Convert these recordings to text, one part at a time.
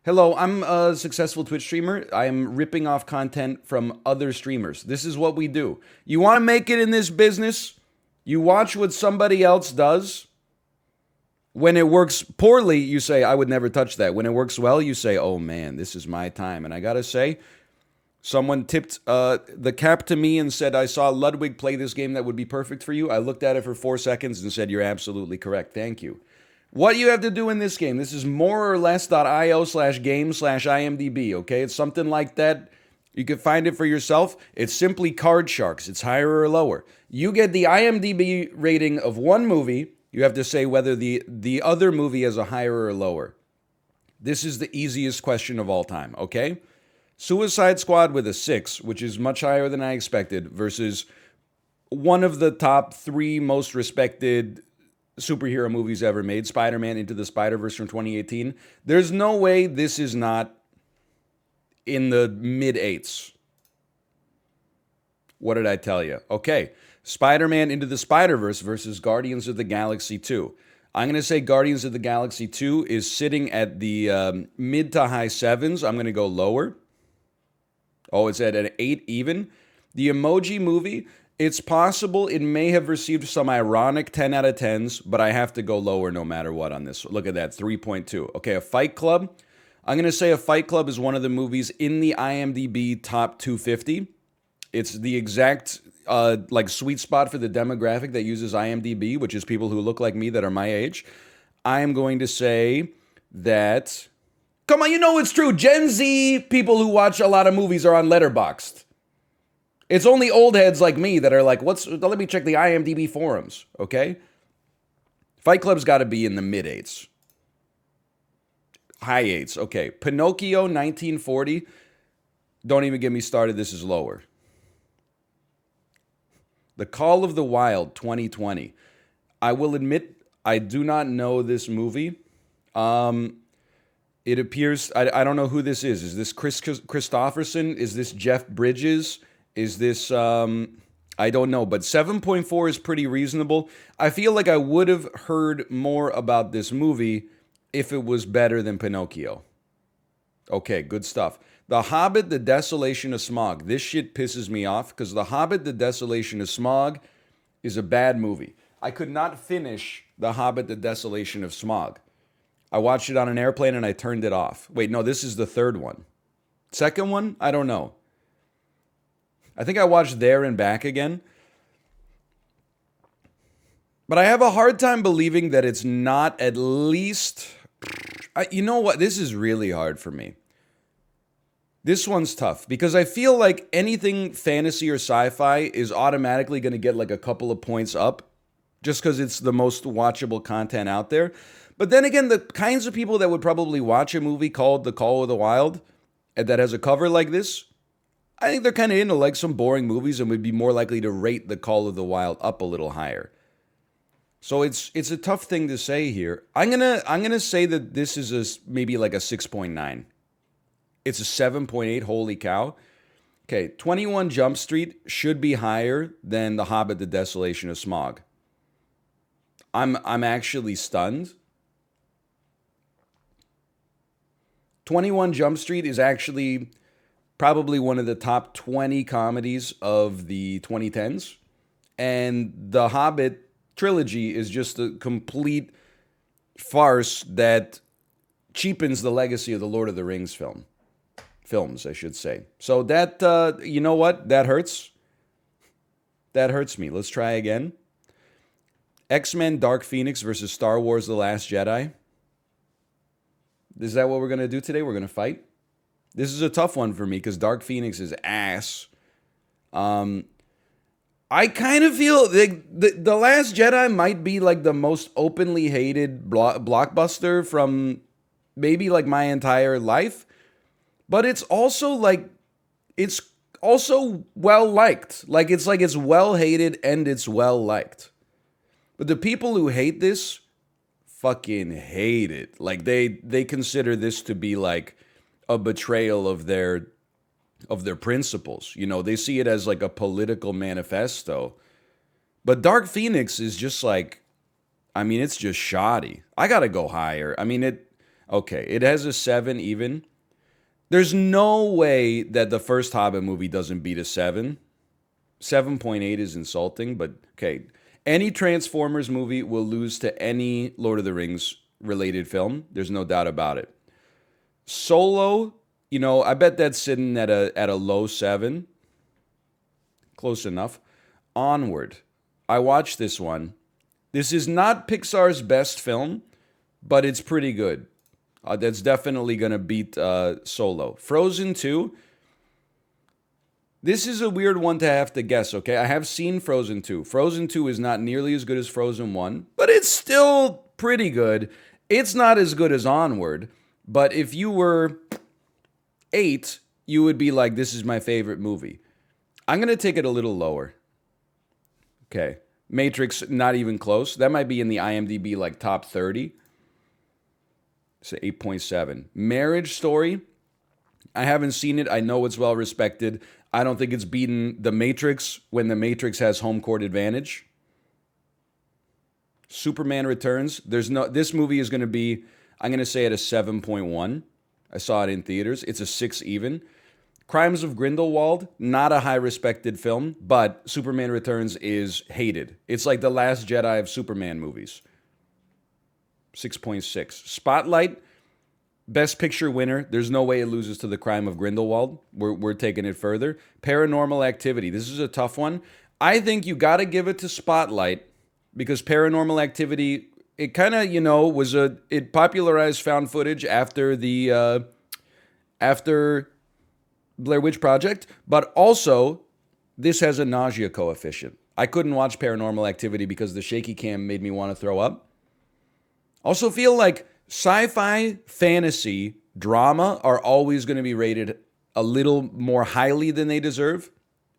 Hello, I'm a successful Twitch streamer. I am ripping off content from other streamers. This is what we do. You want to make it in this business? You watch what somebody else does. When it works poorly, you say, I would never touch that. When it works well, you say, oh man, this is my time. And I gotta say, someone tipped the cap to me and said, I saw Ludwig play this game that would be perfect for you. I looked at it for 4 seconds and said, you're absolutely correct. Thank you. What you have to do in this game, this is moreorless.io/game/IMDB, okay? It's something like that. You can find it for yourself. It's simply card sharks. It's higher or lower. You get the IMDB rating of one movie. You have to say whether the other movie has a higher or lower. This is the easiest question of all time, okay? Suicide Squad with a 6, which is much higher than I expected, versus one of the top 3 most respected superhero movies ever made, Spider-Man Into the Spider-Verse from 2018. There's no way this is not in the mid-8s. What did I tell you? Okay, Spider-Man Into the Spider-Verse versus Guardians of the Galaxy 2. I'm going to say Guardians of the Galaxy 2 is sitting at the mid to high 7s. I'm going to go lower. Oh, it's at an 8 even. The Emoji Movie, it's possible it may have received some ironic 10 out of 10s, but I have to go lower no matter what on this. Look at that, 3.2. Okay, a Fight Club. I'm going to say a Fight Club is one of the movies in the IMDb top 250. It's the exact sweet spot for the demographic that uses IMDb, which is people who look like me that are my age. I am going to say that... Come on, you know it's true. Gen Z people who watch a lot of movies are on Letterboxd. It's only old heads like me that are like, let me check the IMDb forums, okay? Fight Club's got to be in the mid-8s. High 8s, okay. Pinocchio, 1940. Don't even get me started, this is lower. The Call of the Wild, 2020. I will admit, I do not know this movie. It appears, I don't know who this is. Is this Chris Christopherson? Is this Jeff Bridges? Is this, I don't know, but 7.4 is pretty reasonable. I feel like I would have heard more about this movie if it was better than Pinocchio. Okay, good stuff. The Hobbit, The Desolation of Smog. This shit pisses me off because The Hobbit, The Desolation of Smog is a bad movie. I could not finish The Hobbit, The Desolation of Smog. I watched it on an airplane and I turned it off. Wait, no, this is the third one. Second one? I don't know. I think I watched There and Back again. But I have a hard time believing that it's not at least... you know what? This is really hard for me. This one's tough because I feel like anything fantasy or sci-fi is automatically going to get like a couple of points up just because it's the most watchable content out there. But then again, the kinds of people that would probably watch a movie called The Call of the Wild and that has a cover like this, I think they're kind of into like some boring movies and would be more likely to rate The Call of the Wild up a little higher. So it's a tough thing to say here. I'm gonna say that this is maybe like a 6.9. It's a 7.8. Holy cow. Okay, 21 Jump Street should be higher than The Hobbit: The Desolation of Smog. I'm actually stunned. 21 Jump Street is actually probably one of the top 20 comedies of the 2010s. And the Hobbit trilogy is just a complete farce that cheapens the legacy of the Lord of the Rings films, I should say. So that, you know what? That hurts. That hurts me. Let's try again. X-Men Dark Phoenix versus Star Wars The Last Jedi. Is that what we're going to do today? We're going to fight? This is a tough one for me because Dark Phoenix is ass. I kind of feel like the Last Jedi might be like the most openly hated blockbuster from maybe like my entire life. But it's also well liked. Like it's well hated and it's well liked. But the people who hate this fucking hate it. Like they consider this to be like a betrayal of their principles. You know, they see it as like a political manifesto. But Dark Phoenix is just like, I mean, it's just shoddy. I gotta go higher. I mean, Okay, it has a 7 even. There's no way that the first Hobbit movie doesn't beat a 7. 7.8 is insulting, but okay. Any Transformers movie will lose to any Lord of the Rings related film. There's no doubt about it. Solo, I bet that's sitting at a low 7. Close enough. Onward. I watched this one. This is not Pixar's best film, but it's pretty good. That's definitely going to beat Solo. Frozen 2. This is a weird one to have to guess, okay? I have seen Frozen 2. Frozen 2 is not nearly as good as Frozen 1, but it's still pretty good. It's not as good as Onward, but if you were 8, you would be like, this is my favorite movie. I'm going to take it a little lower. Okay. Matrix, not even close. That might be in the IMDb like top 30. So 8.7. Marriage Story. I haven't seen it. I know it's well respected. I don't think it's beaten The Matrix when The Matrix has home court advantage. Superman Returns. This movie is going to be, I'm going to say, at a 7.1. I saw it in theaters. It's a 6 even. Crimes of Grindelwald, not a high respected film, but Superman Returns is hated. It's like the Last Jedi of Superman movies. 6.6. Spotlight, Best Picture winner. There's no way it loses to The Crime of Grindelwald. We're taking it further. Paranormal Activity. This is a tough one. I think you got to give it to Spotlight because Paranormal Activity, it kind of, it popularized found footage after after Blair Witch Project, but also this has a nausea coefficient. I couldn't watch Paranormal Activity because the shaky cam made me want to throw up. Also feel like sci-fi, fantasy, drama are always going to be rated a little more highly than they deserve,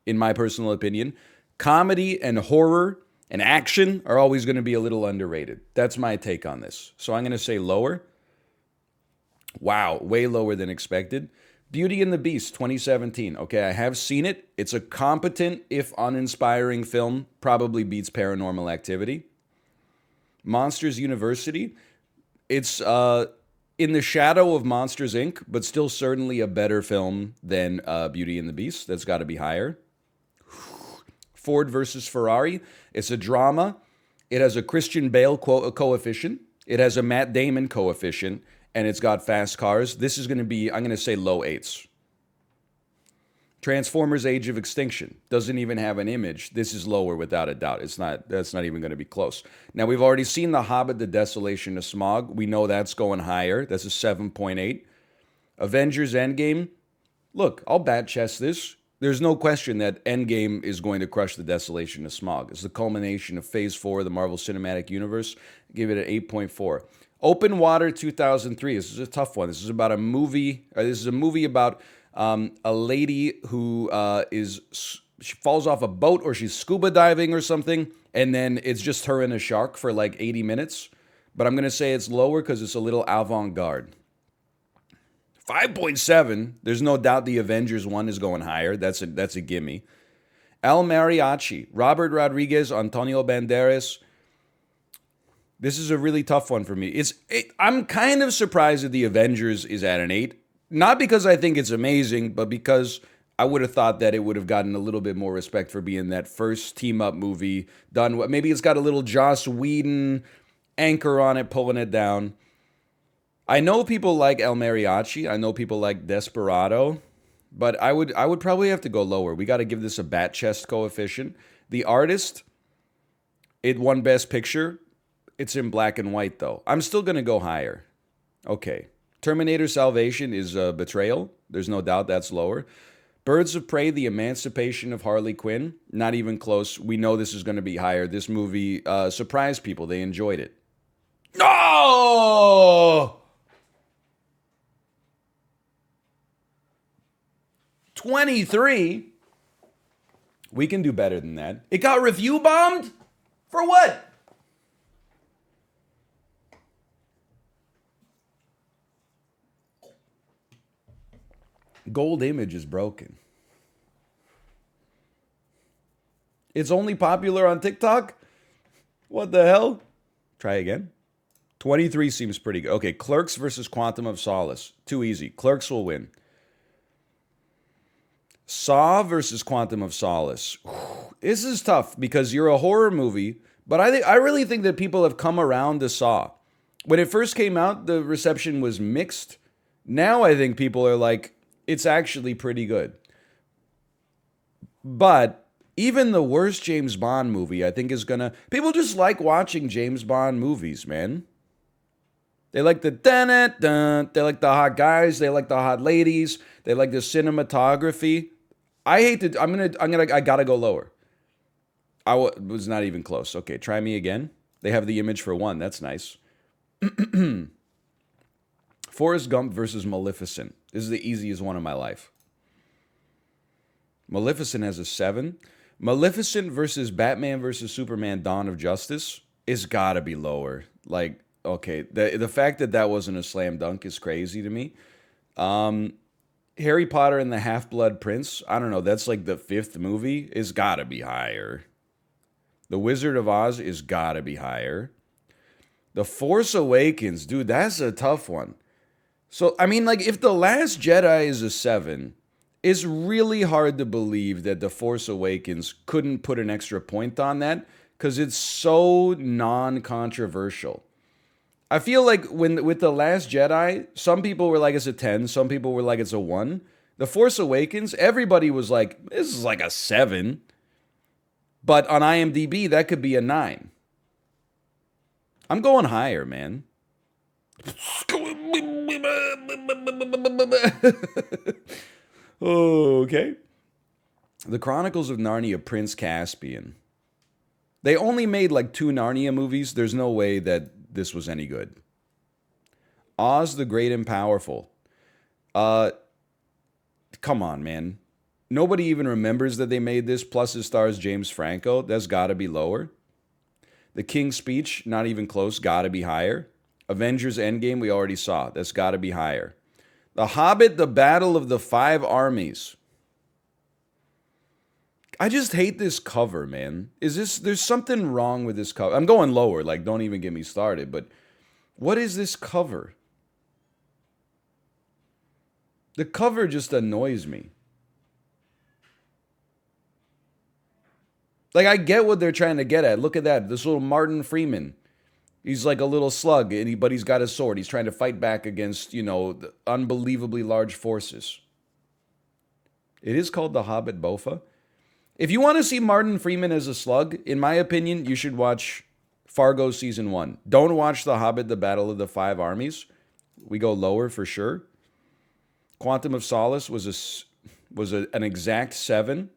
in my personal opinion. Comedy and horror and action are always going to be a little underrated. That's my take on this. So I'm going to say lower. Wow, way lower than expected. Beauty and the Beast, 2017. Okay, I have seen it. It's a competent, if uninspiring film. Probably beats Paranormal Activity. Monsters University. It's in the shadow of Monsters, Inc., but still certainly a better film than Beauty and the Beast. That's got to be higher. Ford versus Ferrari. It's a drama. It has a Christian Bale coefficient. It has a Matt Damon coefficient. And it's got fast cars. This is going to be, I'm going to say low 8s. Transformers Age of Extinction doesn't even have an image. This is lower without a doubt. That's not even going to be close. Now, we've already seen The Hobbit, The Desolation of Smog. We know that's going higher. That's a 7.8. Avengers Endgame. Look, I'll bat chest this. There's no question that Endgame is going to crush The Desolation of Smog. It's the culmination of Phase 4 of the Marvel Cinematic Universe. Give it an 8.4. Open Water 2003. This is a tough one. This is about a movie. This is a movie about a lady who she falls off a boat or she's scuba diving or something, and then it's just her and a shark for like 80 minutes. But I'm going to say it's lower because it's a little avant-garde. 5.7. There's no doubt the Avengers one is going higher. That's a gimme. El Mariachi. Robert Rodriguez, Antonio Banderas. This is a really tough one for me. I'm kind of surprised that The Avengers is at an 8. Not because I think it's amazing, but because I would have thought that it would have gotten a little bit more respect for being that first team-up movie done. Maybe it's got a little Joss Whedon anchor on it, pulling it down. I know people like El Mariachi. I know people like Desperado. But I would probably have to go lower. We got to give this a bat chest coefficient. The Artist, it won Best Picture. It's in black and white, though. I'm still going to go higher. Okay. Terminator Salvation is a betrayal. There's no doubt that's lower. Birds of Prey, The Emancipation of Harley Quinn. Not even close. We know this is going to be higher. This movie surprised people. They enjoyed it. Oh! 23? We can do better than that. It got review bombed? For what? Gold image is broken. It's only popular on TikTok? What the hell? Try again. 23 seems pretty good. Okay, Clerks versus Quantum of Solace. Too easy. Clerks will win. Saw versus Quantum of Solace. This is tough because you're a horror movie, but I really think that people have come around to Saw. When it first came out, the reception was mixed. Now I think people are like, it's actually pretty good. But even the worst James Bond movie, I think is gonna... People just like watching James Bond movies, man. They like the dun-dun, they like the hot guys, they like the hot ladies, they like the cinematography. I gotta go lower. Was not even close. Okay, try me again. They have the image for 1. That's nice. Forrest Gump versus Maleficent. This is the easiest one of my life. Maleficent has a 7. Maleficent versus Batman versus Superman Dawn of Justice is gotta be lower. Like, okay, the fact that that wasn't a slam dunk is crazy to me. Harry Potter and the Half-Blood Prince, I don't know, that's like the 5th movie, is gotta be higher. The Wizard of Oz is gotta be higher. The Force Awakens, dude, that's a tough one. So, I mean, like, if The Last Jedi is a 7, it's really hard to believe that The Force Awakens couldn't put an extra point on that because it's so non-controversial. I feel like with The Last Jedi, some people were like it's a 10, some people were like it's a 1. The Force Awakens, everybody was like, this is like a 7. But on IMDb, that could be a 9. I'm going higher, man. Okay. The Chronicles of Narnia, Prince Caspian. They only made like 2 Narnia movies. There's no way that this was any good. Oz the Great and Powerful. Come on, man. Nobody even remembers that they made this, plus it stars James Franco. That's gotta be lower. The King's Speech, not even close, gotta be higher. Avengers Endgame, we already saw. That's gotta be higher. The Hobbit, The Battle of the Five Armies. I just hate this cover, man. There's something wrong with this cover. I'm going lower, like, don't even get me started, but what is this cover? The cover just annoys me. Like, I get what they're trying to get at. Look at that. This little Martin Freeman. He's like a little slug, but he's got a sword. He's trying to fight back against, the unbelievably large forces. It is called The Hobbit Bofa. If you want to see Martin Freeman as a slug, in my opinion, you should watch Fargo Season 1. Don't watch The Hobbit, The Battle of the Five Armies. We go lower for sure. Quantum of Solace was an exact 7.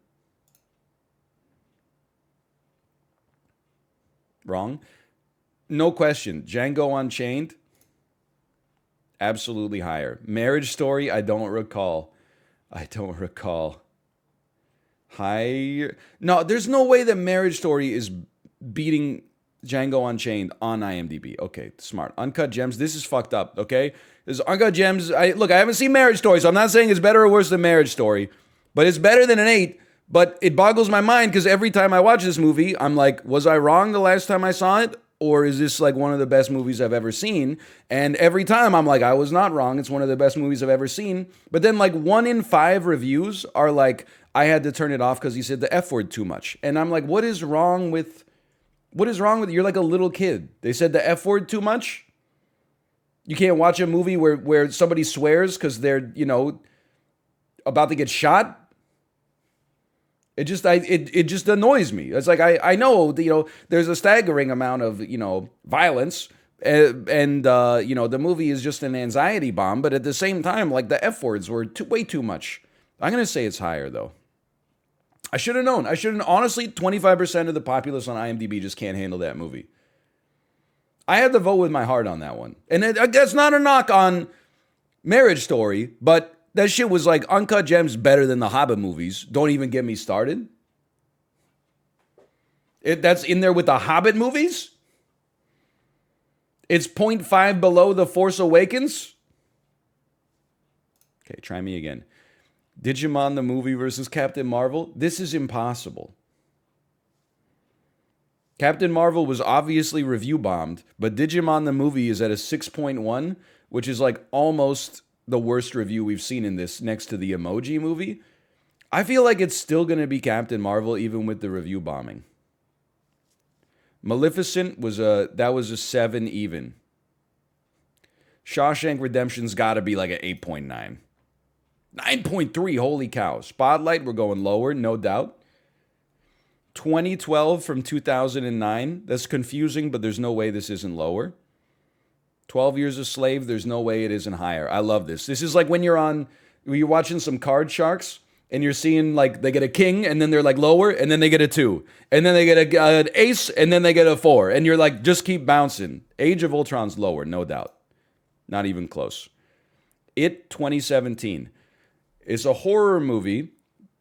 Wrong. No question. Django Unchained, absolutely higher. Marriage Story, I don't recall. Higher. No, there's no way that Marriage Story is beating Django Unchained on IMDb. Okay, smart. Uncut Gems, this is fucked up, okay? This Uncut Gems, I haven't seen Marriage Story, so I'm not saying it's better or worse than Marriage Story, but it's better than an 8. But it boggles my mind because every time I watch this movie, I'm like, was I wrong the last time I saw it? Or is this like one of the best movies I've ever seen? And every time I'm like, I was not wrong. It's one of the best movies I've ever seen. But then like 1 in 5 reviews are like, I had to turn it off because he said the F word too much. And I'm like, what is wrong with, you're like a little kid. They said the F word too much? You can't watch a movie where somebody swears because they're, about to get shot? It just annoys me. It's like I know there's a staggering amount of violence, and the movie is just an anxiety bomb. But at the same time, like the F words were way too much. I'm gonna say it's higher though. I should have known. Honestly, 25% of the populace on IMDb just can't handle that movie. I had to vote with my heart on that one, and that's not a knock on Marriage Story, but. That shit was like Uncut Gems better than the Hobbit movies. Don't even get me started. That's in there with the Hobbit movies? It's 0.5 below The Force Awakens? Okay, try me again. Digimon the movie versus Captain Marvel? This is impossible. Captain Marvel was obviously review bombed, but Digimon the movie is at a 6.1, which is like almost the worst review we've seen in this next to the Emoji movie. I feel like it's still going to be Captain Marvel even with the review bombing. Maleficent was a 7 even. Shawshank Redemption's got to be like an 8.9. 9.3, holy cow. Spotlight, we're going lower, no doubt. 2012 from 2009, that's confusing, but there's no way this isn't lower. 12 Years a Slave, there's no way it isn't higher. I love this. This is like when you're watching some Card Sharks, and you're seeing like they get a king, and then they're like lower, and then they get a 2. And then they get an ace, and then they get a 4. And you're like, just keep bouncing. Age of Ultron's lower, no doubt. Not even close. It 2017. It's a horror movie.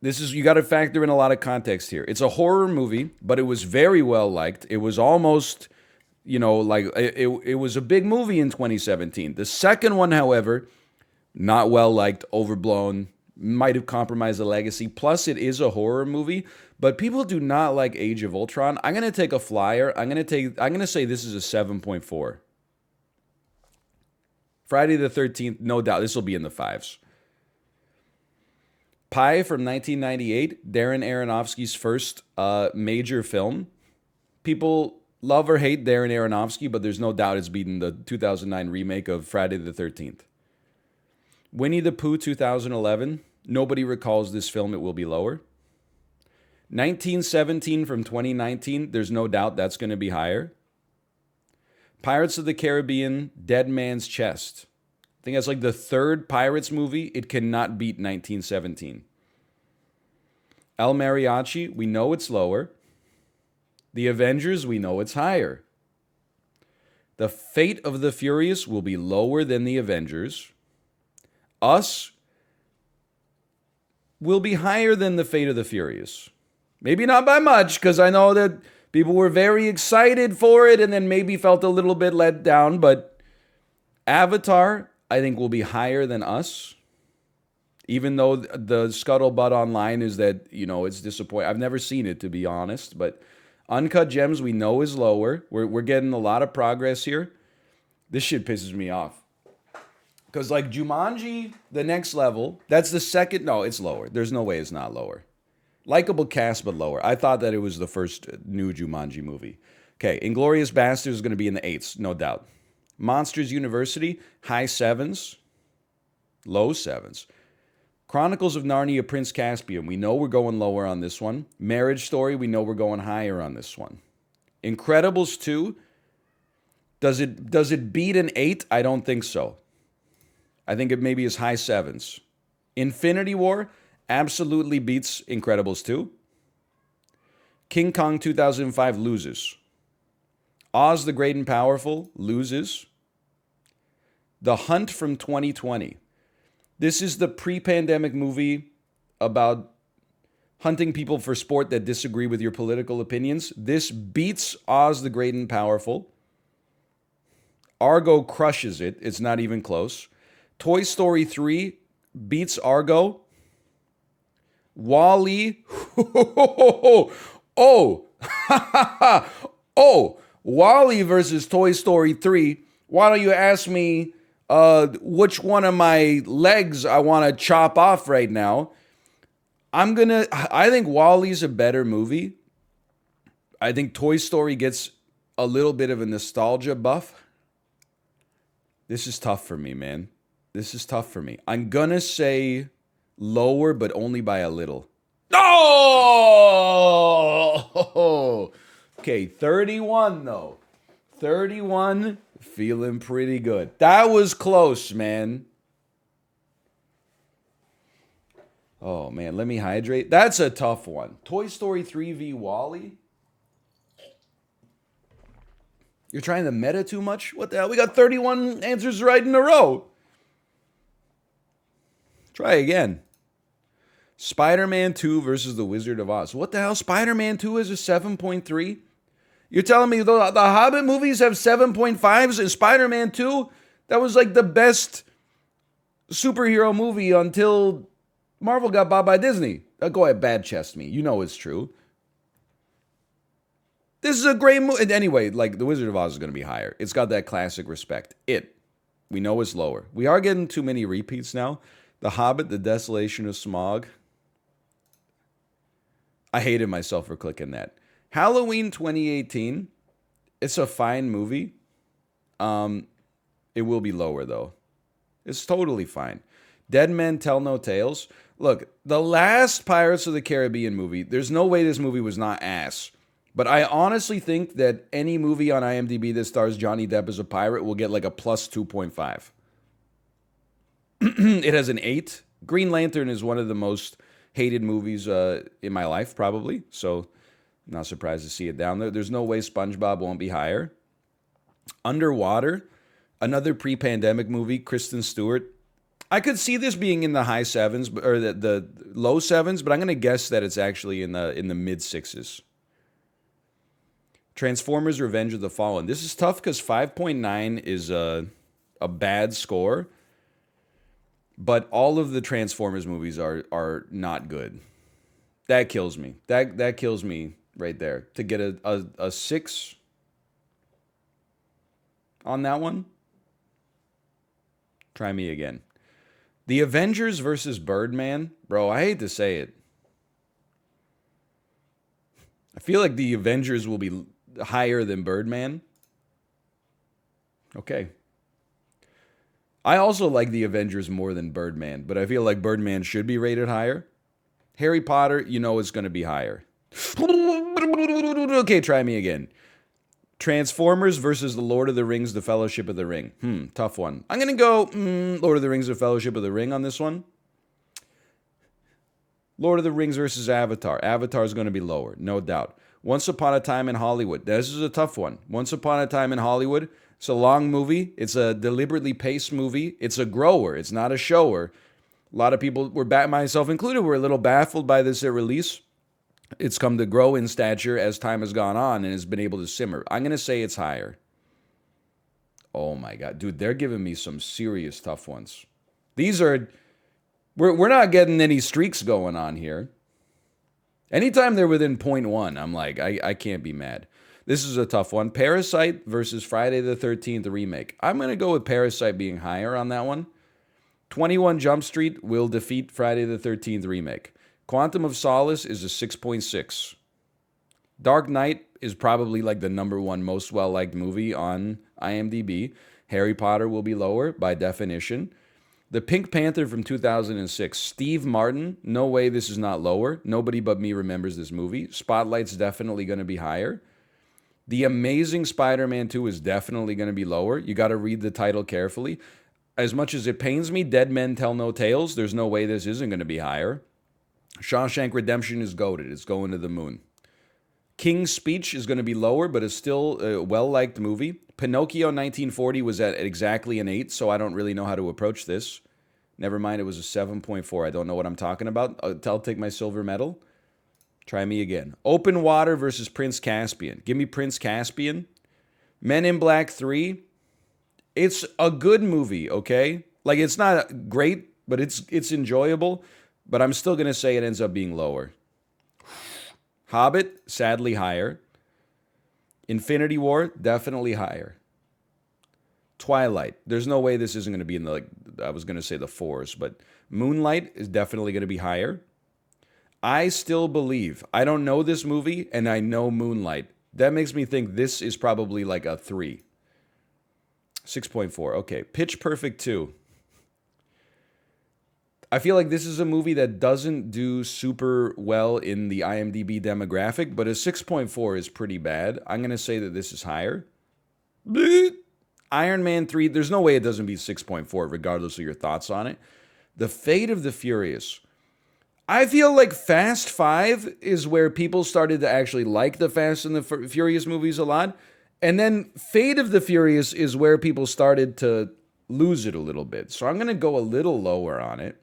You got to factor in a lot of context here. It's a horror movie, but it was very well liked. It was almost, like it was a big movie in 2017. The second one, however, not well liked, overblown, might have compromised the legacy. Plus, it is a horror movie, but people do not like Age of Ultron. I'm gonna take a flyer. I'm gonna say this is a 7.4. Friday the 13th, no doubt, this will be in the 5s. Pi from 1998, Darren Aronofsky's first major film. People love or hate Darren Aronofsky, but there's no doubt it's beaten the 2009 remake of Friday the 13th. Winnie the Pooh 2011, nobody recalls this film, it will be lower. 1917 from 2019, there's no doubt that's going to be higher. Pirates of the Caribbean, Dead Man's Chest. I think that's like the third Pirates movie. It cannot beat 1917. El Mariachi, we know it's lower. The Avengers, we know it's higher. The Fate of the Furious will be lower than the Avengers. Us will be higher than the Fate of the Furious. Maybe not by much, because I know that people were very excited for it and then maybe felt a little bit let down, but Avatar, I think, will be higher than Us. Even though the scuttlebutt online is that, it's disappointing. I've never seen it, to be honest, but Uncut Gems we know is lower. We're getting a lot of progress here. This shit pisses me off. Because like Jumanji, the next level, that's the second. No, it's lower. There's no way it's not lower. Likable cast, but lower. I thought that it was the first new Jumanji movie. Okay, Inglourious Basterds is going to be in the 8s, no doubt. Monsters University, high 7s, low 7s. Chronicles of Narnia, Prince Caspian, we know we're going lower on this one. Marriage Story, we know we're going higher on this one. Incredibles 2, does it beat an 8? I don't think so. I think it maybe is high 7s. Infinity War absolutely beats Incredibles 2. King Kong 2005 loses. Oz the Great and Powerful loses. The Hunt from 2020. This is the pre-pandemic movie about hunting people for sport that disagree with your political opinions. This beats Oz the Great and Powerful. Argo crushes it. It's not even close. Toy Story 3 beats Argo. WALL-E. Oh. Oh. WALL-E versus Toy Story 3. Why don't you ask me which one of my legs I want to chop off right now? I think WALL-E's a better movie. I think Toy Story gets a little bit of a nostalgia buff. This is tough for me, man. This is tough for me. I'm going to say lower, but only by a little. Oh! Okay, 31 though. 31, feeling pretty good. That was close, man. Oh, man, let me hydrate. That's a tough one. Toy Story 3 v. WALL-E? You're trying to meta too much? What the hell? We got 31 answers right in a row. Try again. Spider-Man 2 versus The Wizard of Oz. What the hell? Spider-Man 2 is a 7.3? You're telling me the Hobbit movies have 7.5s and Spider-Man 2? That was like the best superhero movie until Marvel got bought by Disney. Go ahead, bad chest me. You know it's true. This is a great movie. Anyway, like The Wizard of Oz is going to be higher. It's got that classic respect. We know it's lower. We are getting too many repeats now. The Hobbit, The Desolation of Smog. I hated myself for clicking that. Halloween 2018. It's a fine movie. It will be lower though. It's totally fine. Dead Men Tell No Tales. Look, the last Pirates of the Caribbean movie, there's no way this movie was not ass. But I honestly think that any movie on IMDb that stars Johnny Depp as a pirate will get like a plus 2.5. It has an 8. Green Lantern is one of the most hated movies in my life, probably. So, not surprised to see it down there. There's no way SpongeBob won't be higher. Underwater, another pre-pandemic movie, Kristen Stewart. I could see this being in the high 7s, or the low 7s, but I'm going to guess that it's actually in the mid 6s. Transformers Revenge of the Fallen. This is tough because 5.9 is a bad score, but all of the Transformers movies are not good. That kills me. That kills me right there. To get a 6 on that one, try me again. The Avengers versus Birdman. Bro, I hate to say it. I feel like the Avengers will be higher than Birdman. Okay. I also like the Avengers more than Birdman, but I feel like Birdman should be rated higher. Harry Potter, you know it's going to be higher. Okay, try me again. Transformers versus The Lord of the Rings, The Fellowship of the Ring. Tough one. I'm going to go Lord of the Rings, The Fellowship of the Ring on this one. Lord of the Rings versus Avatar. Avatar is going to be lower, no doubt. Once Upon a Time in Hollywood. This is a tough one. Once Upon a Time in Hollywood. It's a long movie. It's a deliberately paced movie. It's a grower. It's not a shower. A lot of people, myself included, were a little baffled by this release. It's come to grow in stature as time has gone on and has been able to simmer. I'm going to say it's higher. Oh my God. Dude, they're giving me some serious tough ones. These are... We're not getting any streaks going on here. Anytime they're within 0.1, I'm like, I can't be mad. This is a tough one. Parasite versus Friday the 13th remake. I'm going to go with Parasite being higher on that one. 21 Jump Street will defeat Friday the 13th remake. Quantum of Solace is a 6.6. Dark Knight is probably like the number one most well-liked movie on IMDb. Harry Potter will be lower by definition. The Pink Panther from 2006. Steve Martin. No way this is not lower. Nobody but me remembers this movie. Spotlight's definitely going to be higher. The Amazing Spider-Man 2 is definitely going to be lower. You got to read the title carefully. As much as it pains me, Dead Men Tell No Tales, there's no way this isn't going to be higher. Shawshank Redemption is goated. It's going to the moon. King's Speech is going to be lower, but it's still a well-liked movie. Pinocchio 1940 was at exactly an 8, so I don't really know how to approach this. Never mind, it was a 7.4. I don't know what I'm talking about. I'll take my silver medal. Try me again. Open Water versus Prince Caspian. Give me Prince Caspian. Men in Black 3. It's a good movie, okay? Like, it's not great, but it's enjoyable. But I'm still going to say it ends up being lower. Hobbit, sadly higher. Infinity War, definitely higher. Twilight, there's no way this isn't going to be in the, I was going to say the 4s, but Moonlight is definitely going to be higher. I Still Believe. I don't know this movie, and I know Moonlight. That makes me think this is probably like a 3. 6.4, okay. Pitch Perfect 2. I feel like this is a movie that doesn't do super well in the IMDb demographic, but a 6.4 is pretty bad. I'm going to say that this is higher. Iron Man 3, there's no way it doesn't beat 6.4, regardless of your thoughts on it. The Fate of the Furious. I feel like Fast 5 is where people started to actually like the Fast and the Furious movies a lot. And then Fate of the Furious is where people started to lose it a little bit. So I'm going to go a little lower on it.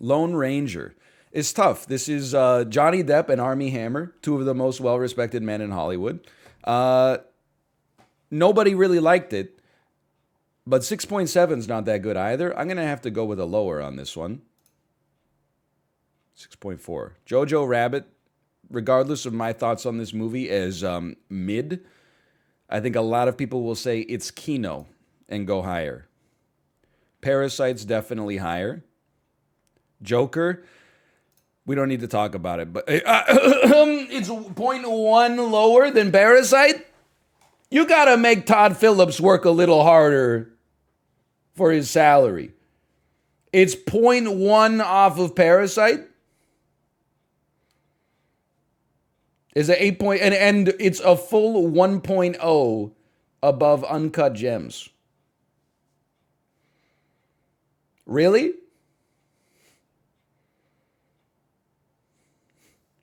Lone Ranger. It's tough. This is Johnny Depp and Armie Hammer, two of the most well-respected men in Hollywood. Nobody really liked it, but 6.7 is not that good either. I'm going to have to go with a lower on this one. 6.4. Jojo Rabbit. regardless of my thoughts on this movie, as mid. I think a lot of people will say it's Kino and go higher. Parasite's definitely higher. Joker, we don't need to talk about it, but it's 0.1 lower than Parasite. You gotta make Todd Phillips work a little harder for his salary. It's 0.1 off of Parasite. Is an 8 point, and it's a full 1.0 above Uncut Gems. Really?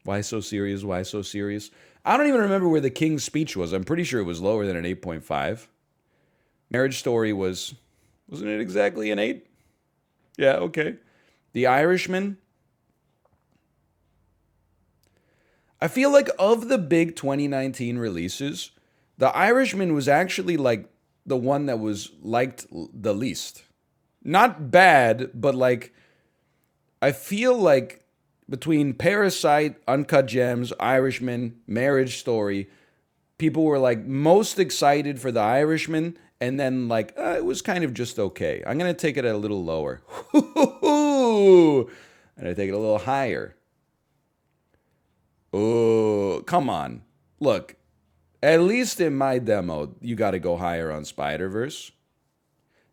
Why so serious? Why so serious? I don't even remember where The King's Speech was. I'm pretty sure it was lower than an 8.5. Marriage Story wasn't it exactly an 8? Yeah, okay. The Irishman. I feel like of the big 2019 releases, The Irishman was actually like the one that was liked the least. Not bad, but like, I feel like between Parasite, Uncut Gems, Irishman, Marriage Story, people were like most excited for The Irishman, and then like, it was kind of just okay. I'm going to take it a little lower. And I take it a little higher. Oh, come on. Look, at least in my demo, you got to go higher on Spider-Verse.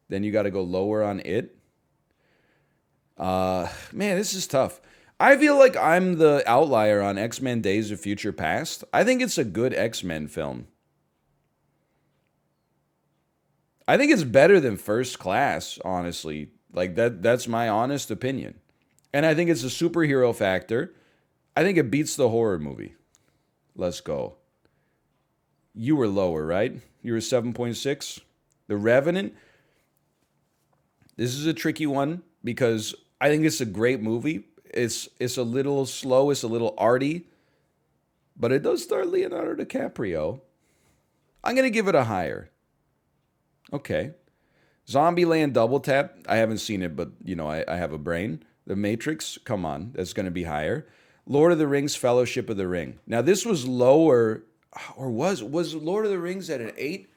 Then you got to go lower on It. Man, this is tough. I feel like I'm the outlier on X-Men Days of Future Past. I think it's a good X-Men film. I think it's better than First Class, honestly. Like that's my honest opinion. And I think it's a superhero factor. I think it beats the horror movie. Let's go. You were lower, right? You were 7.6. The Revenant. This is a tricky one because I think it's a great movie. It's a little slow. It's a little arty. But it does star Leonardo DiCaprio. I'm going to give it a higher. Okay. Zombieland Double Tap. I haven't seen it, but, you know, I have a brain. The Matrix. Come on. That's going to be higher. Lord of the Rings, Fellowship of the Ring. Now, this was lower, or was Lord of the Rings at an 8?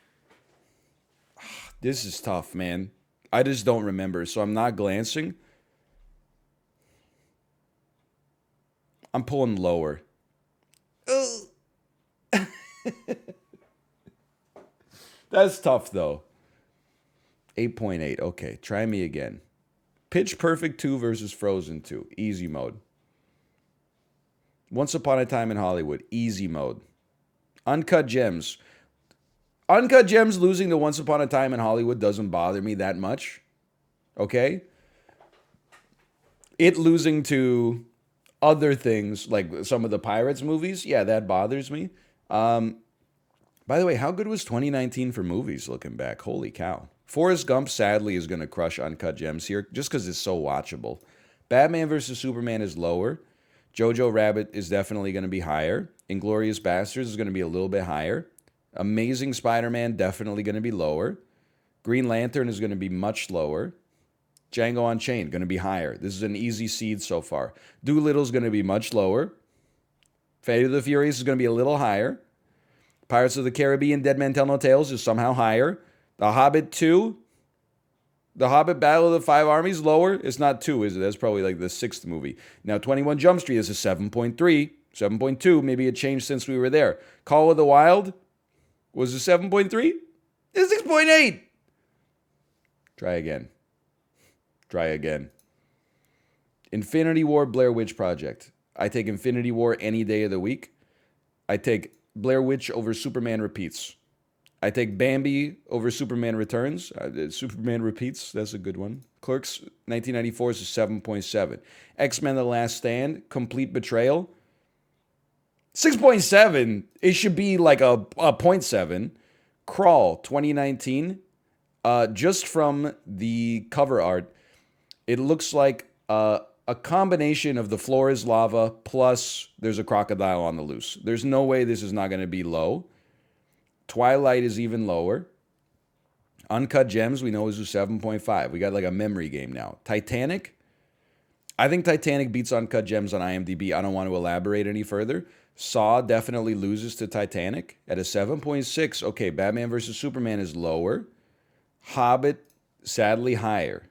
This is tough, man. I just don't remember, so I'm not glancing. I'm pulling lower. That's tough, though. 8.8. Okay, try me again. Pitch Perfect 2 versus Frozen 2. Easy mode. Once Upon a Time in Hollywood, easy mode. Uncut Gems. Uncut Gems losing to Once Upon a Time in Hollywood doesn't bother me that much. Okay? It losing to other things, like some of the Pirates movies, yeah, that bothers me. By the way, how good was 2019 for movies looking back? Holy cow. Forrest Gump, sadly, is going to crush Uncut Gems here, just because it's so watchable. Batman vs. Superman is lower. Jojo Rabbit is definitely going to be higher. Inglourious Basterds is going to be a little bit higher. Amazing Spider-Man definitely going to be lower. Green Lantern is going to be much lower. Django Unchained going to be higher. This is an easy seed so far. Dolittle is going to be much lower. Fate of the Furious is going to be a little higher. Pirates of the Caribbean, Dead Men Tell No Tales is somehow higher. The Hobbit 2. The Hobbit Battle of the Five Armies, lower. It's not 2, is it? That's probably like the 6th movie. Now, 21 Jump Street is a 7.3, 7.2. Maybe it changed since we were there. Call of the Wild was a 7.3. It's 6.8. Try again. Try again. Infinity War, Blair Witch Project. I take Infinity War any day of the week. I take Blair Witch over Superman Repeats. I take Bambi over Superman Returns. Superman Repeats, that's a good one. Clerks, 1994 is a 7.7. X-Men The Last Stand, Complete Betrayal. 6.7. It should be like a 0.7. Crawl, 2019. Just from the cover art, it looks like a combination of The Floor is Lava plus there's a crocodile on the loose. There's no way this is not going to be low. Twilight is even lower. Uncut Gems, we know, is a 7.5. We got like a memory game now. Titanic. I think Titanic beats Uncut Gems on IMDb. I don't want to elaborate any further. Saw definitely loses to Titanic at a 7.6. Okay, Batman versus Superman is lower. Hobbit, sadly, higher.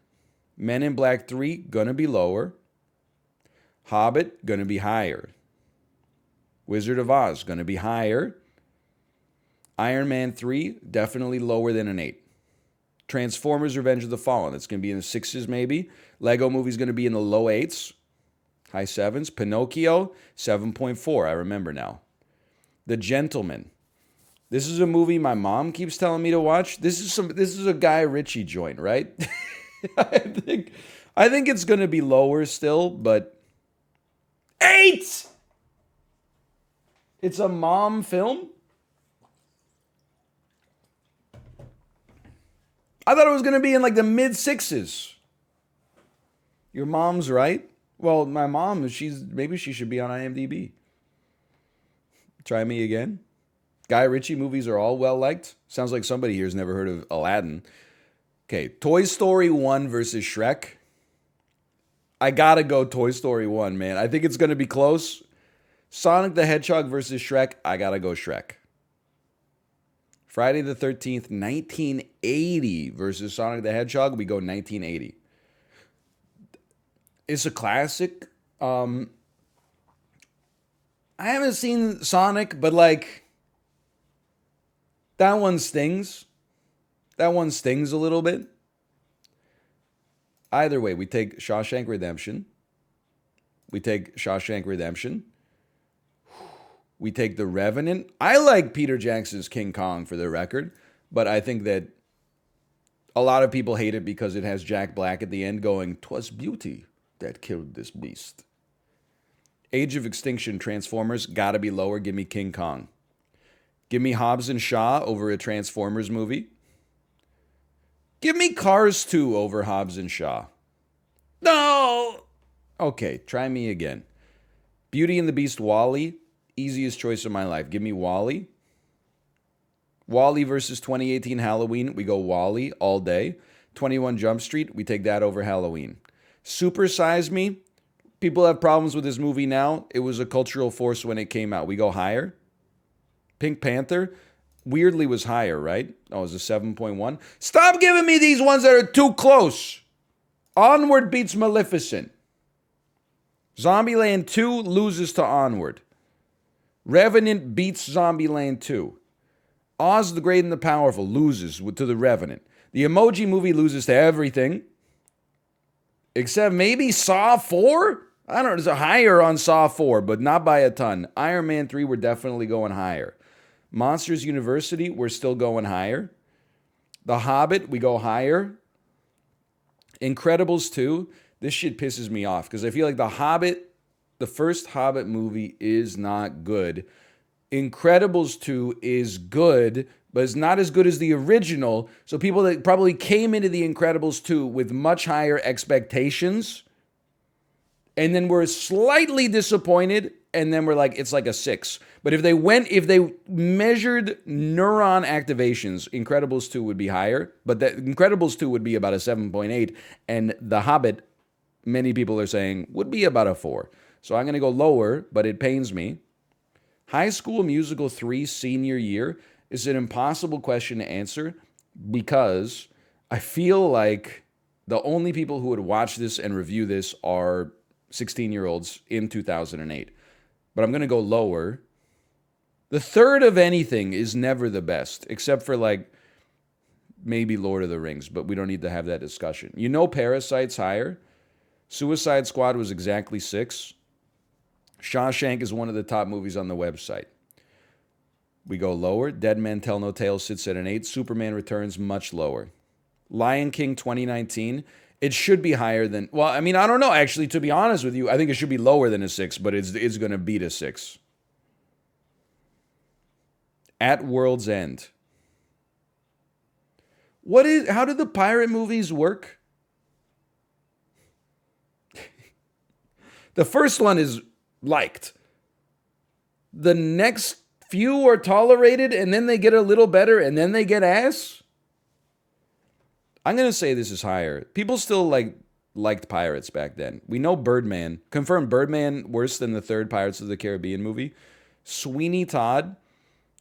Men in Black 3, gonna be lower. Hobbit, gonna be higher. Wizard of Oz, gonna be higher. Iron Man 3, definitely lower than an 8. Transformers Revenge of the Fallen, it's gonna be in the 6s maybe. Lego Movie's gonna be in the low 8s, high 7s. Pinocchio, 7.4, I remember now. The Gentleman. This is a movie my mom keeps telling me to watch. This is a Guy Ritchie joint, right? I think it's gonna be lower still, but 8! It's a mom film? I thought it was gonna be in like the mid 6s. Your mom's right. Well, my mom, maybe she should be on IMDb. Try me again. Guy Ritchie movies are all well liked. Sounds like somebody here's never heard of Aladdin. Okay, Toy Story 1 versus Shrek. I gotta go Toy Story 1, man. I think it's gonna be close. Sonic the Hedgehog versus Shrek. I gotta go Shrek. Friday the 13th, 1980 versus Sonic the Hedgehog. We go 1980. It's a classic. I haven't seen Sonic, but like, that one stings. That one stings a little bit. Either way, we take Shawshank Redemption. We take Shawshank Redemption. We take The Revenant. I like Peter Jackson's King Kong for the record, but I think that a lot of people hate it because it has Jack Black at the end going, "'Twas beauty that killed this beast." Age of Extinction Transformers, gotta be lower. Give me King Kong. Give me Hobbs and Shaw over a Transformers movie. Give me Cars 2 over Hobbs and Shaw. No! Okay, try me again. Beauty and the Beast, WALL-E. Easiest choice of my life. Give me WALL-E. WALL-E versus 2018 Halloween. We go WALL-E all day. 21 Jump Street. We take that over Halloween. Super Size Me. People have problems with this movie now. It was a cultural force when it came out. We go higher. Pink Panther. Weirdly was higher, right? Oh, it was a 7.1. Stop giving me these ones that are too close. Onward beats Maleficent. Zombieland 2 loses to Onward. Revenant beats Zombieland 2. Oz the Great and the Powerful loses to the Revenant. The Emoji Movie loses to everything. Except maybe Saw 4? I don't know. There's a higher on Saw 4, but not by a ton. Iron Man 3, we're definitely going higher. Monsters University, we're still going higher. The Hobbit, we go higher. Incredibles 2, this shit pisses me off because I feel like the first Hobbit movie is not good. Incredibles 2 is good, but it's not as good as the original. So people that probably came into the Incredibles 2 with much higher expectations and then were slightly disappointed, and then we're like, it's like a 6. But if they measured neuron activations, Incredibles 2 would be higher, but the Incredibles 2 would be about a 7.8, and The Hobbit, many people are saying, would be about a 4. So I'm going to go lower, but it pains me. High School Musical 3 senior year is an impossible question to answer because I feel like the only people who would watch this and review this are 16-year-olds in 2008. But I'm going to go lower. The third of anything is never the best, except for like maybe Lord of the Rings, but we don't need to have that discussion. You know Parasite's higher. Suicide Squad was exactly 6. Shawshank is one of the top movies on the website. We go lower. Dead Men Tell No Tales sits at an 8. Superman Returns, much lower. Lion King 2019, it should be higher than... Well, I mean, I don't know. Actually, to be honest with you, I think it should be lower than a 6, but it's going to beat a 6. At World's End. How did the pirate movies work? The first one is liked. The next few are tolerated, and then they get a little better, and then they get ass? I'm going to say this is higher. People still liked pirates back then. We know Birdman. Confirmed Birdman worse than the third Pirates of the Caribbean movie. Sweeney Todd,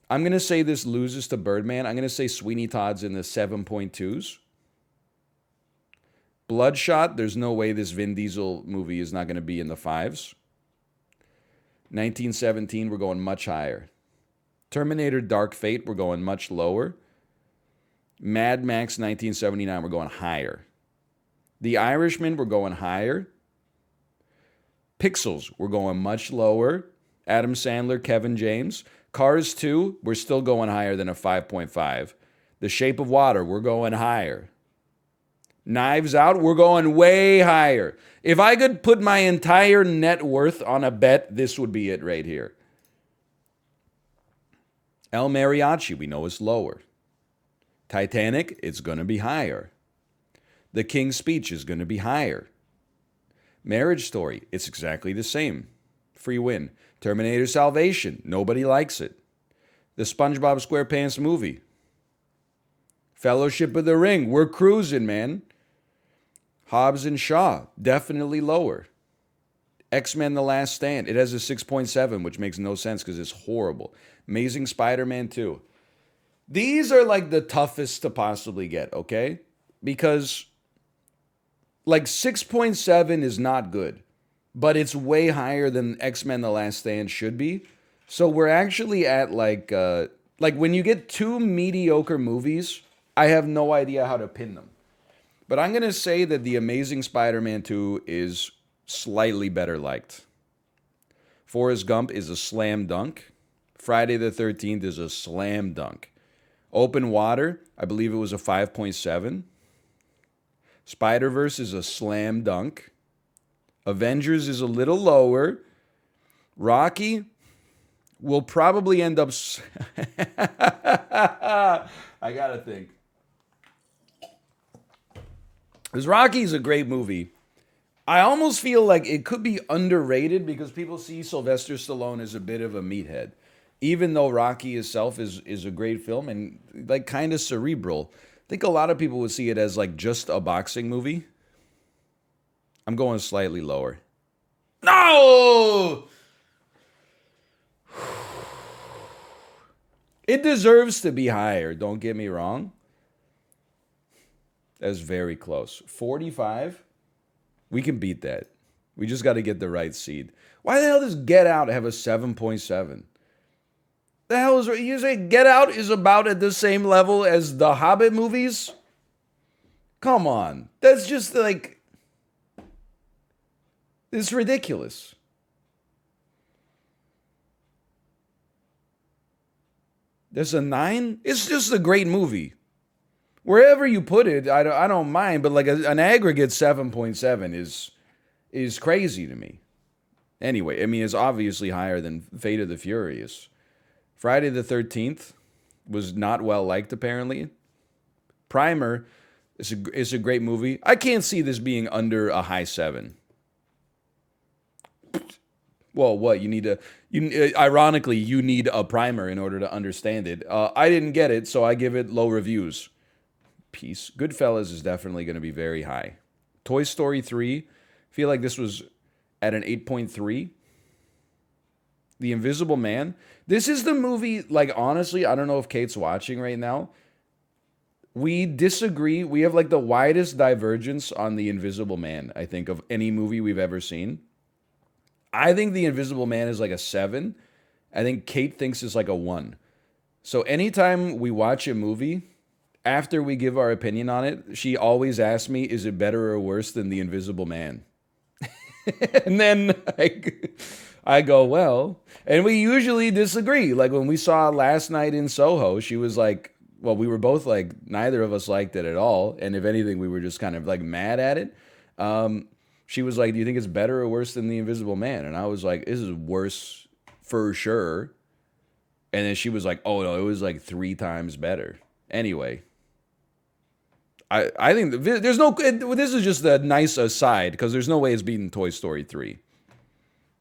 I'm going to say this loses to Birdman. I'm going to say Sweeney Todd's in the 7.2s. Bloodshot, there's no way this Vin Diesel movie is not going to be in the 5s. 1917, we're going much higher. Terminator Dark Fate, we're going much lower. Mad Max 1979, we're going higher. The Irishman, we're going higher. Pixels, we're going much lower. Adam Sandler, Kevin James. Cars 2, we're still going higher than a 5.5. The Shape of Water, we're going higher. Knives Out, we're going way higher. If I could put my entire net worth on a bet, this would be it right here. El Mariachi, we know it's lower. Titanic, it's going to be higher. The King's Speech is going to be higher. Marriage Story, it's exactly the same. Free win. Terminator Salvation, nobody likes it. The SpongeBob SquarePants movie. Fellowship of the Ring, we're cruising, man. Hobbs and Shaw, definitely lower. X-Men The Last Stand, it has a 6.7, which makes no sense because it's horrible. Amazing Spider-Man 2. These are like the toughest to possibly get, okay? Because like 6.7 is not good, but it's way higher than X-Men The Last Stand should be. So we're actually at like when you get two mediocre movies, I have no idea how to pin them. But I'm going to say that The Amazing Spider-Man 2 is slightly better liked. Forrest Gump is a slam dunk. Friday the 13th is a slam dunk. Open Water, I believe it was a 5.7. Spider-Verse is a slam dunk. Avengers is a little lower. Rocky will probably end up... I gotta think. Because Rocky's a great movie. I almost feel like it could be underrated because people see Sylvester Stallone as a bit of a meathead. Even though Rocky itself is a great film and like kind of cerebral. I think a lot of people would see it as like just a boxing movie. I'm going slightly lower. No! It deserves to be higher, don't get me wrong. That's very close. 45? We can beat that. We just got to get the right seed. Why the hell does Get Out have a 7.7? The hell is... You say Get Out is about at the same level as the Hobbit movies? Come on. That's just like... It's ridiculous. There's a 9? It's just a great movie. Wherever you put it, I don't mind, but like an aggregate 7.7 is crazy to me. Anyway, I mean, it's obviously higher than Fate of the Furious. Friday the 13th was not well liked, apparently. Primer is a great movie. I can't see this being under a high 7. Well, what? Ironically, you need a primer in order to understand it. I didn't get it, so I give it low reviews. Peace. Goodfellas is definitely going to be very high. Toy Story 3, I feel like this was at an 8.3. The Invisible Man. This is the movie, like, honestly, I don't know if Kate's watching right now. We disagree. We have, like, the widest divergence on The Invisible Man, I think, of any movie we've ever seen. I think The Invisible Man is like a 7. I think Kate thinks it's like a 1. So anytime we watch a movie, after we give our opinion on it, she always asks me, is it better or worse than The Invisible Man? And then I go, well, and we usually disagree. Like when we saw Last Night in Soho, she was like, well, we were both like, neither of us liked it at all. And if anything, we were just kind of like mad at it. She was like, do you think it's better or worse than The Invisible Man? And I was like, this is worse for sure. And then she was like, oh, no, it was like 3 times better. Anyway, I think there's no... This is just a nice aside because there's no way it's beating Toy Story 3.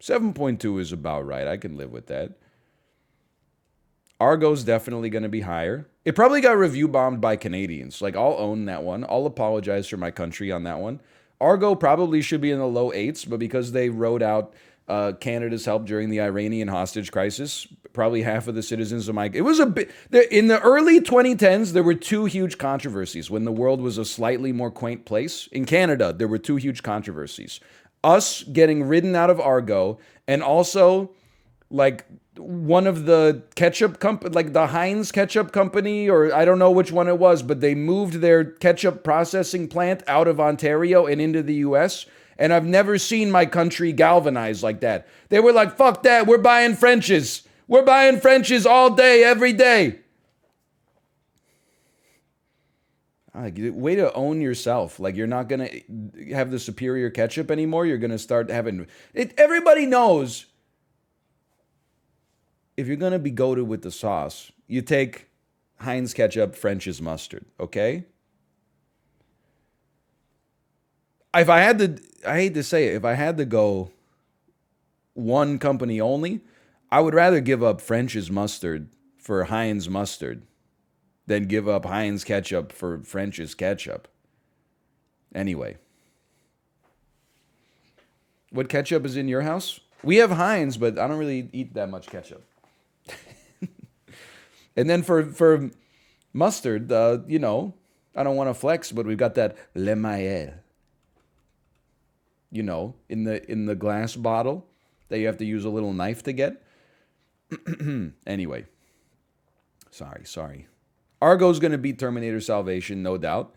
7.2 is about right. I can live with that. Argo's definitely going to be higher. It probably got review bombed by Canadians. Like, I'll own that one. I'll apologize for my country on that one. Argo probably should be in the low 8s, but because they wrote out Canada's help during the Iranian hostage crisis. Probably half of the citizens of my... It was a bit... In the early 2010s, there were two huge controversies. When the world was a slightly more quaint place. In Canada, there were two huge controversies. Us getting ridden out of Argo, and also, like, one of the ketchup company, like the Heinz ketchup company, or I don't know which one it was, but they moved their ketchup processing plant out of Ontario and into the US. And I've never seen my country galvanized like that. They were like, fuck that, we're buying French's. We're buying French's all day, every day. Way to own yourself. Like, you're not going to have the superior ketchup anymore. You're going to start having it. Everybody knows if you're going to be goated with the sauce, you take Heinz ketchup, French's mustard, okay? If I had to, I hate to say it, if I had to go one company only, I would rather give up French's mustard for Heinz mustard than give up Heinz ketchup for French's ketchup. Anyway. What ketchup is in your house? We have Heinz, but I don't really eat that much ketchup. And then for mustard, you know, I don't want to flex, but we've got that Le Maillot. You know, in the glass bottle that you have to use a little knife to get. Anyway. Sorry. Argo's going to beat Terminator Salvation, no doubt.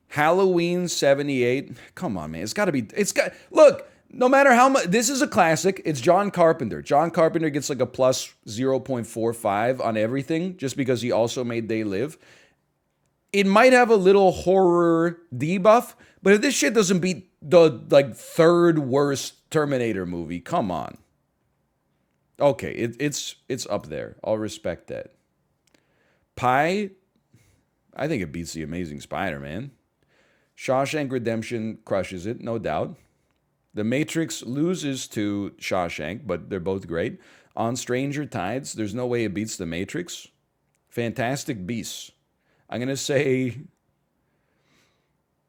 Halloween 78. Come on, man. Look, no matter how much, this is a classic. It's John Carpenter. John Carpenter gets like a plus 0.45 on everything just because he also made They Live. It might have a little horror debuff, but if this shit doesn't beat the like third worst Terminator movie, come on. Okay, it's up there. I'll respect that. Pi, I think it beats The Amazing Spider-Man. Shawshank Redemption crushes it, no doubt. The Matrix loses to Shawshank, but they're both great. On Stranger Tides, there's no way it beats The Matrix. Fantastic Beasts. I'm going to say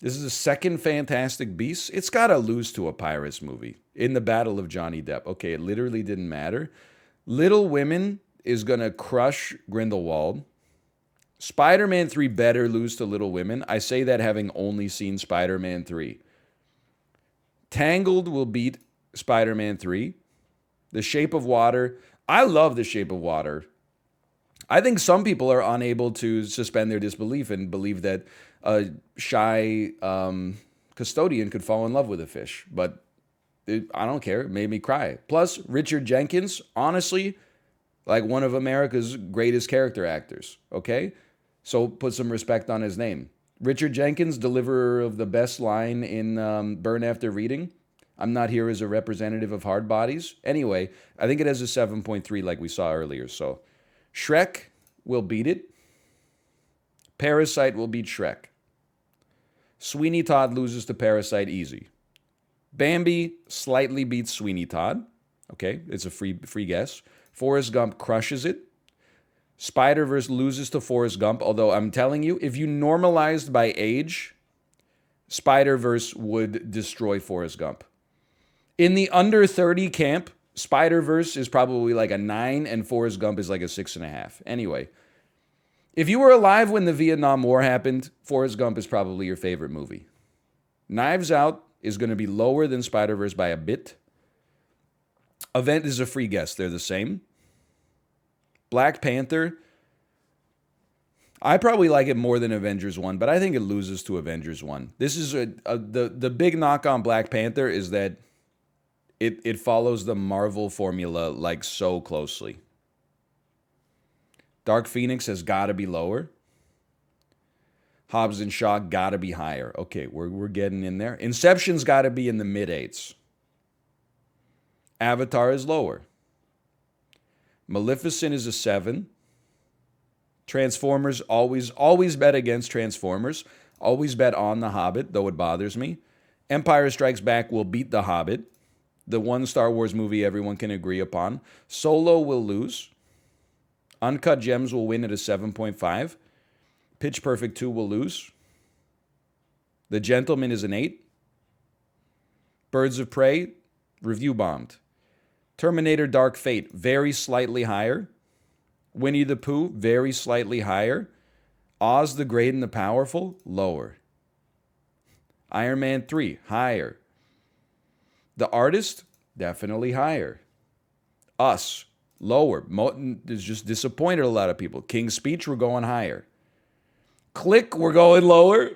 this is the second Fantastic Beasts. It's got to lose to a Pirates movie in the Battle of Johnny Depp. Okay, it literally didn't matter. Little Women is going to crush Grindelwald. Spider-Man 3 better lose to Little Women. I say that having only seen Spider-Man 3. Tangled will beat Spider-Man 3. The Shape of Water. I love The Shape of Water. I think some people are unable to suspend their disbelief and believe that a shy custodian could fall in love with a fish. But I don't care. It made me cry. Plus, Richard Jenkins, honestly, like one of America's greatest character actors. Okay? So put some respect on his name. Richard Jenkins, deliverer of the best line in Burn After Reading. I'm not here as a representative of hard bodies. Anyway, I think it has a 7.3 like we saw earlier. So Shrek will beat it. Parasite will beat Shrek. Sweeney Todd loses to Parasite easy. Bambi slightly beats Sweeney Todd. Okay, it's a free guess. Forrest Gump crushes it. Spider-Verse loses to Forrest Gump, although I'm telling you, if you normalized by age, Spider-Verse would destroy Forrest Gump. In the under 30 camp, Spider-Verse is probably like a 9 and Forrest Gump is like a 6.5. Anyway, if you were alive when the Vietnam War happened, Forrest Gump is probably your favorite movie. Knives Out is going to be lower than Spider-Verse by a bit. Event is a free guess. They're the same. Black Panther, I probably like it more than Avengers 1, but I think it loses to Avengers 1. This is the big knock on Black Panther is that it follows the Marvel formula like so closely. Dark Phoenix has got to be lower. Hobbs and Shaw got to be higher. Okay, we're getting in there. Inception's got to be in the mid-8s. Avatar is lower. Maleficent is a 7. Transformers, always bet against Transformers. Always bet on The Hobbit, though it bothers me. Empire Strikes Back will beat The Hobbit. The one Star Wars movie everyone can agree upon. Solo will lose. Uncut Gems will win at a 7.5. Pitch Perfect 2 will lose. The Gentleman is an 8. Birds of Prey, review bombed. Terminator Dark Fate, very slightly higher. Winnie the Pooh, very slightly higher. Oz the Great and the Powerful, lower. Iron Man 3, higher. The Artist, definitely higher. Us, lower. Is just disappointed a lot of people. King's Speech, we're going higher. Click, we're going lower.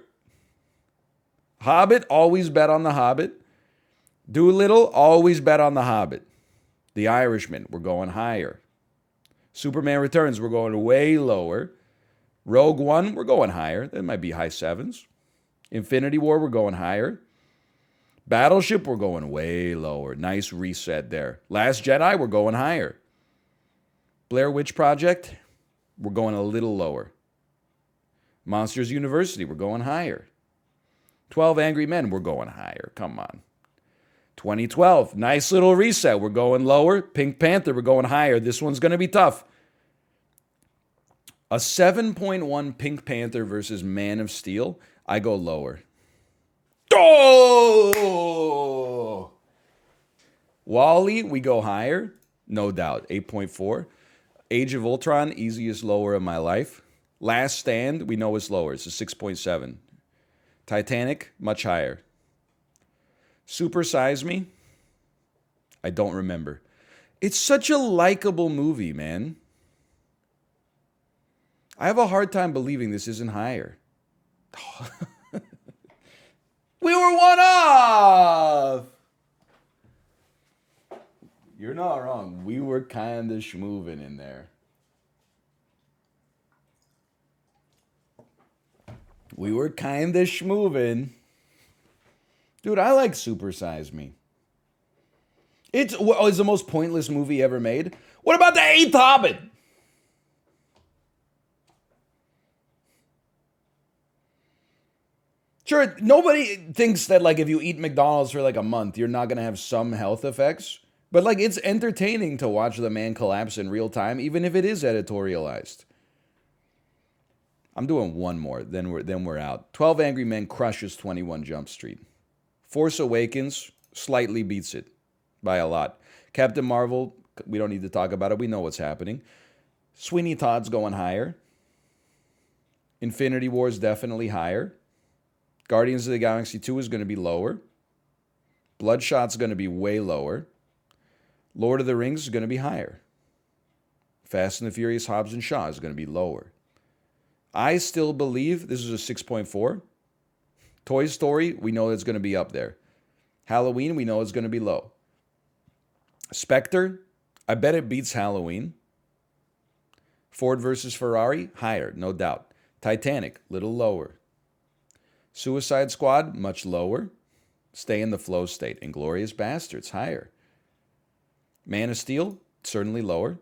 Hobbit, always bet on the Hobbit. Doolittle, always bet on the Hobbit. The Irishman, we're going higher. Superman Returns, we're going way lower. Rogue One, we're going higher. That might be high sevens. Infinity War, we're going higher. Battleship, we're going way lower. Nice reset there. Last Jedi, we're going higher. Blair Witch Project, we're going a little lower. Monsters University, we're going higher. 12 Angry Men, we're going higher. Come on. 2012, nice little reset. We're going lower. Pink Panther, we're going higher. This one's going to be tough. A 7.1 Pink Panther versus Man of Steel, I go lower. Oh! Wall-E, we go higher. No doubt. 8.4. Age of Ultron, easiest lower of my life. Last Stand, we know it's lower. It's a 6.7. Titanic, much higher. Super Size Me, I don't remember. It's such a likable movie, man. I have a hard time believing this isn't higher. We were one off! You're not wrong. We were kind of schmoovin' in there. We were kind of schmoovin'. Dude, I like Super Size Me. It's the most pointless movie ever made. What about the 8th Hobbit? Sure, nobody thinks that like if you eat McDonald's for like a month, you're not going to have some health effects. But like it's entertaining to watch the man collapse in real time, even if it is editorialized. I'm doing one more, then we're out. 12 Angry Men crushes 21 Jump Street. Force Awakens slightly beats it by a lot. Captain Marvel, we don't need to talk about it. We know what's happening. Sweeney Todd's going higher. Infinity War is definitely higher. Guardians of the Galaxy 2 is going to be lower. Bloodshot's going to be way lower. Lord of the Rings is going to be higher. Fast and the Furious Hobbs and Shaw is going to be lower. I still believe this is a 6.4. Toy Story, we know it's going to be up there. Halloween, we know it's going to be low. Spectre, I bet it beats Halloween. Ford versus Ferrari, higher, no doubt. Titanic, little lower. Suicide Squad, much lower. Stay in the flow state. Inglourious Bastards, higher. Man of Steel, certainly lower.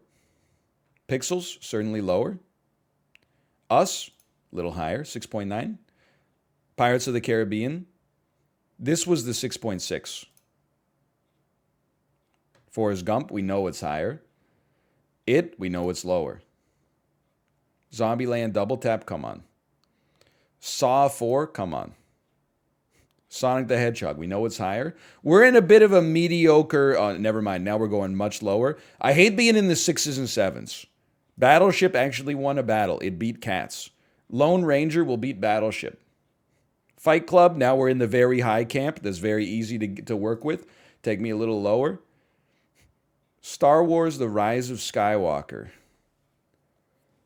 Pixels, certainly lower. Us, little higher, 6.9. Pirates of the Caribbean, this was the 6.6. Forrest Gump, we know it's higher. It, we know it's lower. Zombieland Double Tap, come on. Saw 4, come on. Sonic the Hedgehog, we know it's higher. We're in a bit of a mediocre, never mind, now we're going much lower. I hate being in the 6s and 7s. Battleship actually won a battle. It beat Cats. Lone Ranger will beat Battleship. Fight Club, now we're in the very high camp. That's very easy to work with. Take me a little lower. Star Wars, The Rise of Skywalker.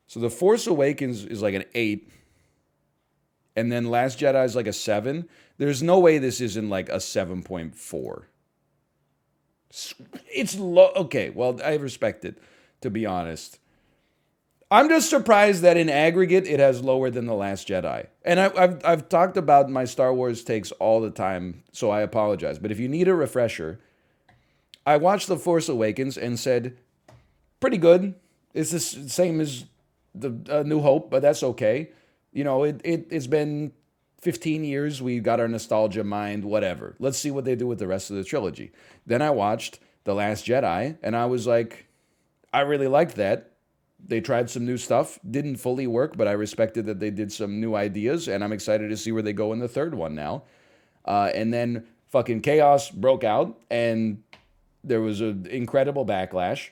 So The Force Awakens is like an 8. And then Last Jedi is like a 7. There's no way this isn't like a 7.4. It's low. Okay, well, I respect it, to be honest. I'm just surprised that in aggregate it has lower than The Last Jedi. And I've talked about my Star Wars takes all the time, so I apologize. But if you need a refresher, I watched The Force Awakens and said, pretty good. It's the same as the New Hope, but that's okay. You know, it's been 15 years. We got our nostalgia mind, whatever. Let's see what they do with the rest of the trilogy. Then I watched The Last Jedi, and I was like, I really liked that. They tried some new stuff. Didn't fully work, but I respected that they did some new ideas, and I'm excited to see where they go in the third one now. And then fucking chaos broke out, and There was an incredible backlash.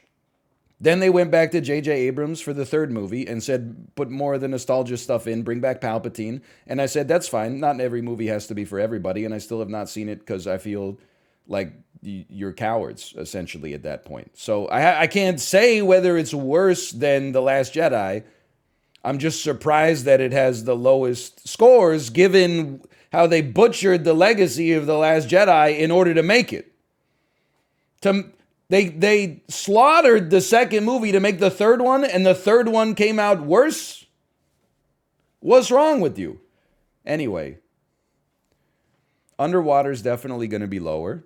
Then they went back to J.J. Abrams for the third movie and said, put more of the nostalgia stuff in, bring back Palpatine. And I said, that's fine. Not every movie has to be for everybody. And I still have not seen it because I feel like you're cowards, essentially, at that point. So I can't say whether it's worse than The Last Jedi. I'm just surprised that it has the lowest scores, given how they butchered the legacy of The Last Jedi in order to make it. They slaughtered the second movie to make the third one, and the third one came out worse? What's wrong with you? Anyway, Underwater's definitely going to be lower.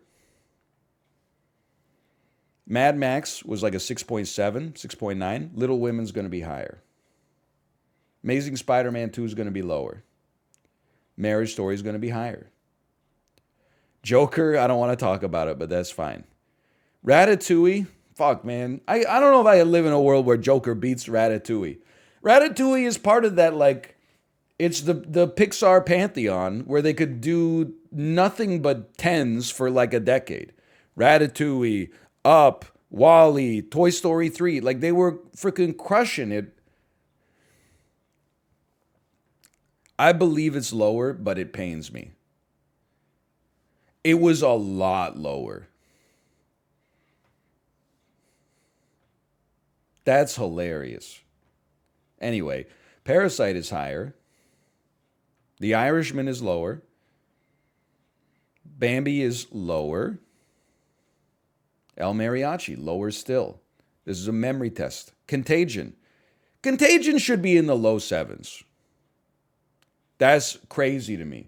Mad Max was like a 6.7, 6.9. Little Women's going to be higher. Amazing Spider-Man 2 is going to be lower. Marriage Story is going to be higher. Joker, I don't want to talk about it, but that's fine. Ratatouille, fuck, man. I don't know if I live in a world where Joker beats Ratatouille. Ratatouille is part of that, like, it's the Pixar pantheon where they could do nothing but tens for like a decade. Ratatouille, Up, WALL-E, Toy Story 3. Like, they were freaking crushing it. I believe it's lower, but it pains me. It was a lot lower. That's hilarious. Anyway, Parasite is higher. The Irishman is lower. Bambi is lower. El Mariachi, lower still. This is a memory test. Contagion. Contagion should be in the low sevens. That's crazy to me.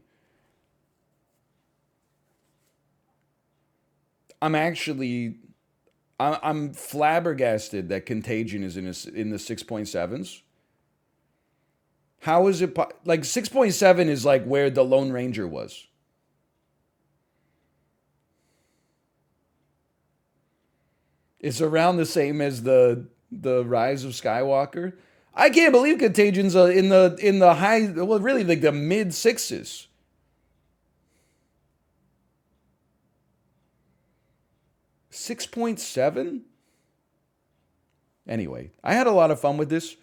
I'm flabbergasted that Contagion is in the 6.7s. How is it like 6.7 is like where The Lone Ranger was. It's around the same as the Rise of Skywalker. I can't believe Contagion's in the high, well, really like the mid sixes. $6.7? Anyway, I had a lot of fun with this.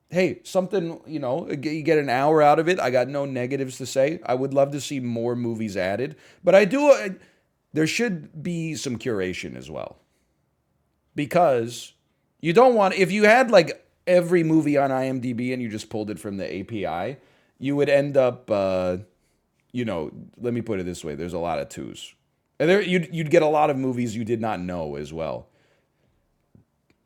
Hey, something, you get an hour out of it. I got no negatives to say. I would love to see more movies added. But there should be some curation as well. Because you don't want, if you had like every movie on IMDb and you just pulled it from the API, you would end up, let me put it this way. There's a lot of twos. And you'd get a lot of movies you did not know as well.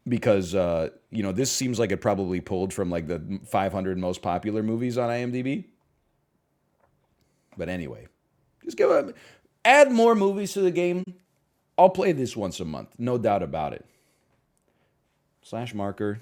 Because, this seems like it probably pulled from like the 500 most popular movies on IMDb. But anyway, just add more movies to the game. I'll play this once a month. No doubt about it. /marker.